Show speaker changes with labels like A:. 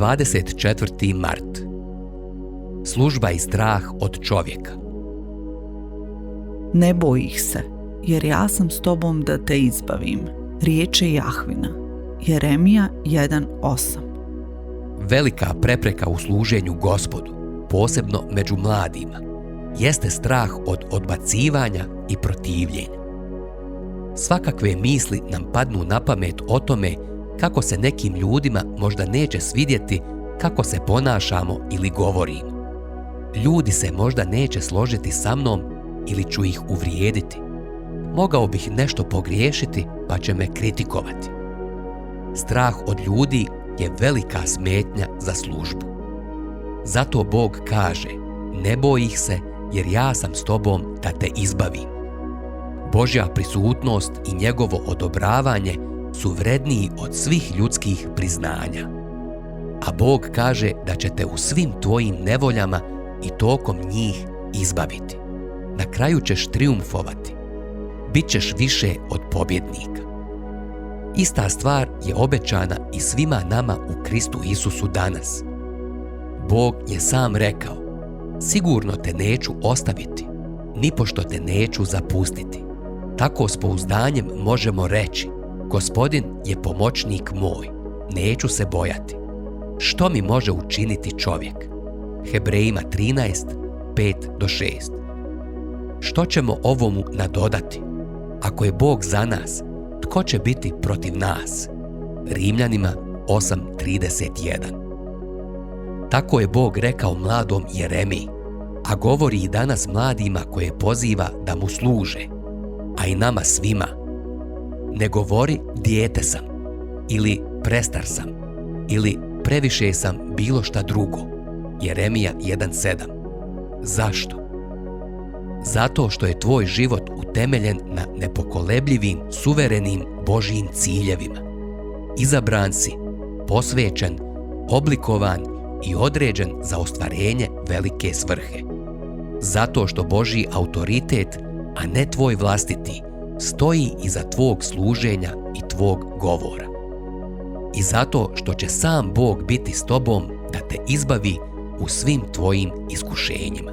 A: 24. mart. Služba i strah od čovjeka.
B: Ne boj ih se, jer ja sam s tobom da te izbavim. Riječi Jahvina. Jeremija 1:8.
A: Velika prepreka u služenju Gospodu, posebno među mladima, jeste strah od odbacivanja i protivljenja. Svakakve misli nam padnu na pamet o tome kako se nekim ljudima možda neće svidjeti kako se ponašamo ili govorimo. Ljudi se možda neće složiti sa mnom ili ću ih uvrijediti. Mogao bih nešto pogriješiti pa će me kritikovati. Strah od ljudi je velika smetnja za službu. Zato Bog kaže, ne boj ih se jer ja sam s tobom da te izbavim. Božja prisutnost i njegovo odobravanje su vredniji od svih ljudskih priznanja. A Bog kaže da će te u svim tvojim nevoljama i tokom njih izbaviti. Na kraju ćeš trijumfovati. Bićeš više od pobjednika. Ista stvar je obećana i svima nama u Kristu Isusu danas. Bog je sam rekao, sigurno te neću ostaviti, nipošto te neću zapustiti. Tako s pouzdanjem možemo reći, Gospodin je pomoćnik moj, neću se bojati. Što mi može učiniti čovjek? Hebrejima 13, 5-6. Što ćemo ovomu nadodati? Ako je Bog za nas, tko će biti protiv nas? Rimljanima 8:31. Tako je Bog rekao mladom Jeremiji, a govori i danas mladima koje poziva da mu služe, a i nama svima. Ne govori dijete sam, ili prestar sam, ili previše sam bilo šta drugo. Jeremija 1:7. Zašto? Zato što je tvoj život utemeljen na nepokolebljivim, suverenim Božjim ciljevima. Izabran si, posvećen, oblikovan i određen za ostvarenje velike svrhe. Zato što Božji autoritet, a ne tvoj vlastiti, stoji iza tvog služenja i tvog govora. I zato što će sam Bog biti s tobom da te izbavi u svim tvojim iskušenjima.